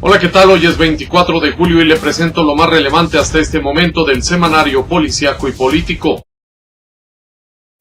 Hola, ¿qué tal? Hoy es 24 de julio y le presento lo más relevante hasta este momento del semanario policíaco y político.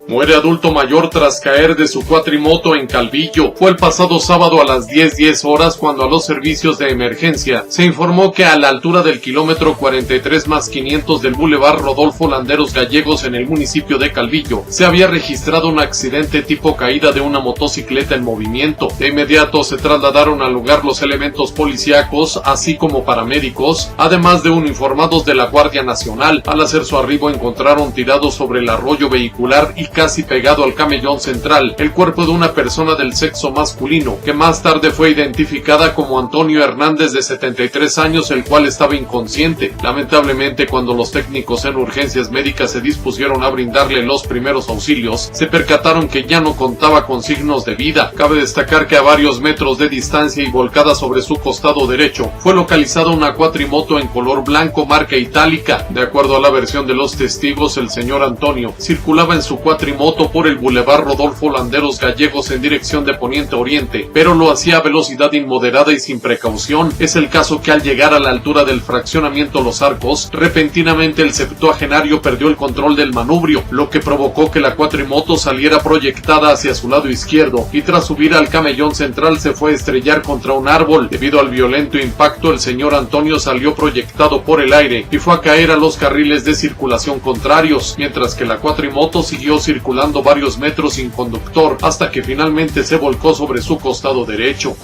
Muere adulto mayor tras caer de su cuatrimoto en Calvillo. Fue el pasado sábado a las 10:10 horas cuando a los servicios de emergencia se informó que a la altura del kilómetro 43+500 del Boulevard Rodolfo Landeros Gallegos en el municipio de Calvillo se había registrado un accidente tipo caída de una motocicleta en movimiento. De inmediato se trasladaron al lugar los elementos policíacos, así como paramédicos, además de uniformados de la Guardia Nacional. Al hacer su arribo encontraron tirado sobre el arroyo vehicular y casi pegado al camellón central el cuerpo de una persona del sexo masculino, que más tarde fue identificada como Antonio Hernández, de 73 años, el cual estaba inconsciente. Lamentablemente, cuando los técnicos en urgencias médicas se dispusieron a brindarle los primeros auxilios, se percataron que ya no contaba con signos de vida. Cabe destacar que a varios metros de distancia y volcada sobre su costado derecho fue localizada una cuatrimoto en color blanco marca itálica. De acuerdo a la versión de los testigos, el señor Antonio circulaba en su cuatrimoto por el Boulevard Rodolfo Landeros Gallegos en dirección de poniente a oriente, pero lo hacía a velocidad inmoderada y sin precaución. Es el caso que al llegar a la altura del fraccionamiento Los Arcos, repentinamente el septuagenario perdió el control del manubrio, lo que provocó que la cuatrimoto saliera proyectada hacia su lado izquierdo y tras subir al camellón central se fue a estrellar contra un árbol. Debido al violento impacto, el señor Antonio salió proyectado por el aire y fue a caer a los carriles de circulación contrarios, mientras que la cuatrimoto siguió circulando varios metros sin conductor hasta que finalmente se volcó sobre su costado derecho.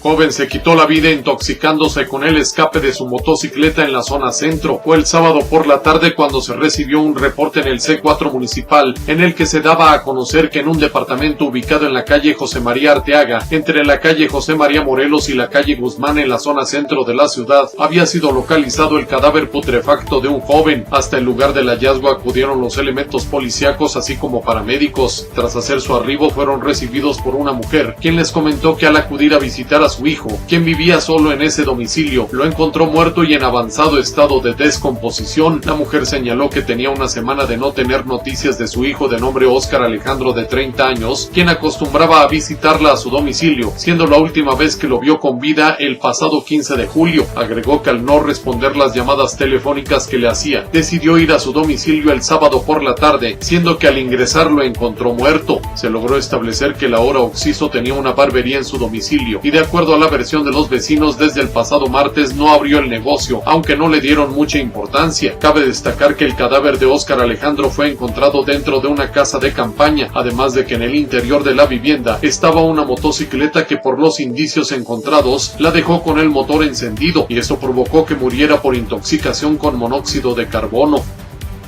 Joven se quitó la vida intoxicándose con el escape de su motocicleta en la zona centro. Fue el sábado por la tarde cuando se recibió un reporte en el C4 municipal en el que se daba a conocer que en un departamento ubicado en la calle José María Arteaga, entre la calle José María Morelos y la calle Guzmán en la zona centro de la ciudad, había sido localizado el cadáver putrefacto de un joven. Hasta el lugar del hallazgo acudieron los elementos policíacos así como paramédicos. Tras hacer su arribo fueron recibidos por una mujer, quien les comentó que al acudir a visitar a su hijo, quien vivía solo en ese domicilio, lo encontró muerto y en avanzado estado de descomposición. La mujer señaló que tenía una semana de no tener noticias de su hijo de nombre Óscar Alejandro, de 30 años, quien acostumbraba a visitarla a su domicilio, siendo la última vez que lo vio con vida el pasado 15 de julio. Agregó que al no responder las llamadas telefónicas que le hacía, decidió ir a su domicilio el sábado por la tarde, siendo que al ingresar lo encontró muerto. Se logró establecer que el ahora occiso tenía una barbería en su domicilio y, de acuerdo a la versión de los vecinos, desde el pasado martes no abrió el negocio, aunque no le dieron mucha importancia. Cabe destacar que el cadáver de Óscar Alejandro fue encontrado dentro de una casa de campaña, además de que en el interior de la vivienda estaba una motocicleta que, por los indicios encontrados, la dejó con el motor encendido y eso provocó que muriera por intoxicación con monóxido de carbono.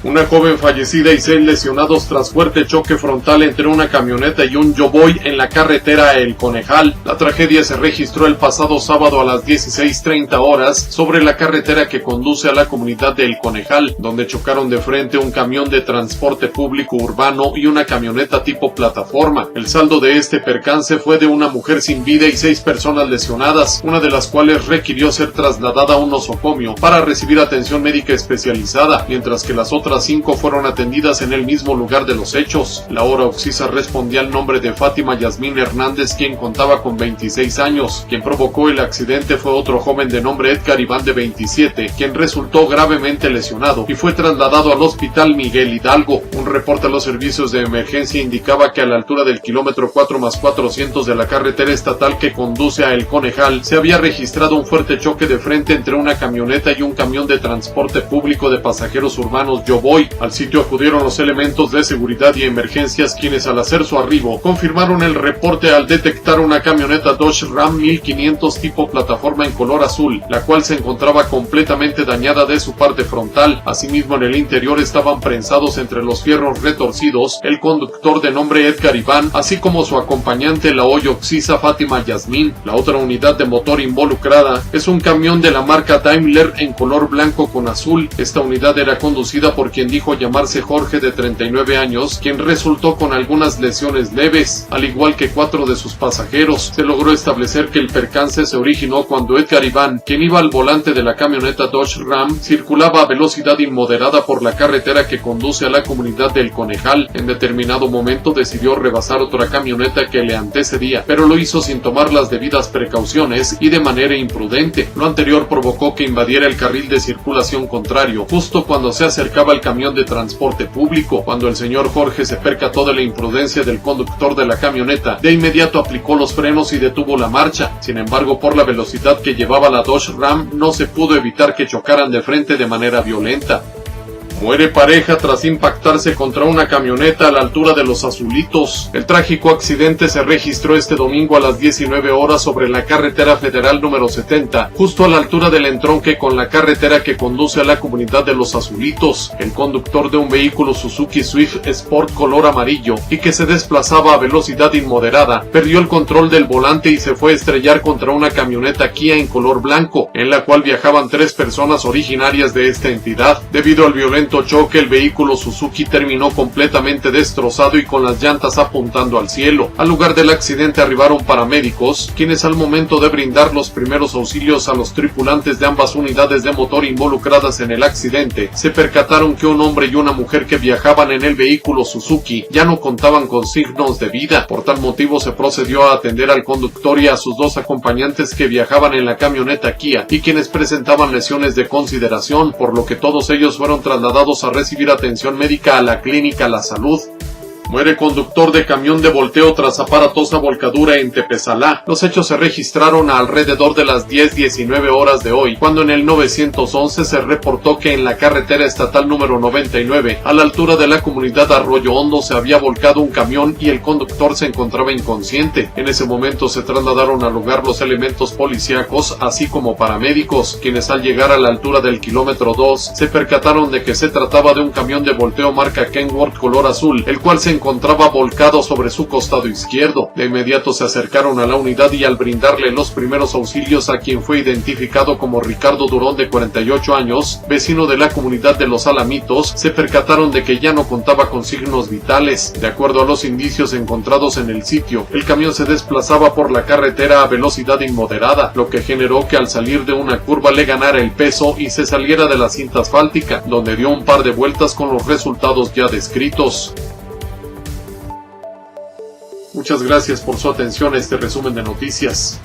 Una joven fallecida y 6 lesionados tras fuerte choque frontal entre una camioneta y un Yoboy en la carretera El Conejal. La tragedia se registró el pasado sábado a las 16:30 horas sobre la carretera que conduce a la comunidad de El Conejal, donde chocaron de frente un camión de transporte público urbano y una camioneta tipo plataforma. El saldo de este percance fue de una mujer sin vida y 6 personas lesionadas, una de las cuales requirió ser trasladada a un nosocomio para recibir atención médica especializada, mientras que las otras 5 fueron atendidas en el mismo lugar de los hechos. La hora occisa respondía al nombre de Fátima Yasmín Hernández, quien contaba con 26 años. Quien provocó el accidente fue otro joven de nombre Edgar Iván, de 27, quien resultó gravemente lesionado y fue trasladado al hospital Miguel Hidalgo. Un reporte a los servicios de emergencia indicaba que a la altura del kilómetro 4+400 de la carretera estatal que conduce a El Conejal se había registrado un fuerte choque de frente entre una camioneta y un camión de transporte público de pasajeros urbanos Yoboy. Al sitio acudieron los elementos de seguridad y emergencias, quienes al hacer su arribo confirmaron el reporte al detectar una camioneta Dodge Ram 1500 tipo plataforma en color azul, la cual se encontraba completamente dañada de su parte frontal. Asimismo, en el interior estaban prensados entre los fierros retorcidos el conductor de nombre Edgar Iván, así como su acompañante, la hoy occisa Fátima Yasmín. La otra unidad de motor involucrada es un camión de la marca Daimler en color blanco con azul. Esta unidad era conducida por por quien dijo llamarse Jorge, de 39 años, quien resultó con algunas lesiones leves, al igual que 4 de sus pasajeros. Se logró establecer que el percance se originó cuando Edgar Iván, quien iba al volante de la camioneta Dodge Ram, circulaba a velocidad inmoderada por la carretera que conduce a la comunidad del Conejal. En determinado momento decidió rebasar otra camioneta que le antecedía, pero lo hizo sin tomar las debidas precauciones y de manera imprudente. Lo anterior provocó que invadiera el carril de circulación contrario, justo cuando se acercaba el camión de transporte público. Cuando el señor Jorge se percató de la imprudencia del conductor de la camioneta, de inmediato aplicó los frenos y detuvo la marcha. Sin embargo, por la velocidad que llevaba la Dodge Ram, no se pudo evitar que chocaran de frente de manera violenta. Muere pareja tras impactarse contra una camioneta a la altura de Los Azulitos. El trágico accidente se registró este domingo a las 19 horas sobre la carretera federal número 70, justo a la altura del entronque con la carretera que conduce a la comunidad de Los Azulitos. El conductor de un vehículo Suzuki Swift Sport color amarillo y que se desplazaba a velocidad inmoderada, perdió el control del volante y se fue a estrellar contra una camioneta Kia en color blanco, en la cual viajaban 3 personas originarias de esta entidad. Debido al violento choque, el vehículo Suzuki terminó completamente destrozado y con las llantas apuntando al cielo. Al lugar del accidente arribaron paramédicos, quienes al momento de brindar los primeros auxilios a los tripulantes de ambas unidades de motor involucradas en el accidente, se percataron que un hombre y una mujer que viajaban en el vehículo Suzuki ya no contaban con signos de vida. Por tal motivo se procedió a atender al conductor y a sus 2 acompañantes que viajaban en la camioneta Kia y quienes presentaban lesiones de consideración, por lo que todos ellos fueron trasladados a recibir atención médica a la clínica La Salud. Muere conductor de camión de volteo tras aparatosa volcadura en Tepezalá. Los hechos se registraron alrededor de las 10:19 horas de hoy, cuando en el 911 se reportó que en la carretera estatal número 99, a la altura de la comunidad Arroyo Hondo, se había volcado un camión y el conductor se encontraba inconsciente. En ese momento se trasladaron al lugar los elementos policíacos, así como paramédicos, quienes al llegar a la altura del kilómetro 2, se percataron de que se trataba de un camión de volteo marca Kenworth color azul, el cual se encontraba volcado sobre su costado izquierdo. De inmediato se acercaron a la unidad y al brindarle los primeros auxilios a quien fue identificado como Ricardo Durón, de 48 años, vecino de la comunidad de Los Alamitos, se percataron de que ya no contaba con signos vitales. De acuerdo a los indicios encontrados en el sitio, el camión se desplazaba por la carretera a velocidad inmoderada, lo que generó que al salir de una curva le ganara el peso y se saliera de la cinta asfáltica, donde dio un par de vueltas con los resultados ya descritos. Muchas gracias por su atención a este resumen de noticias.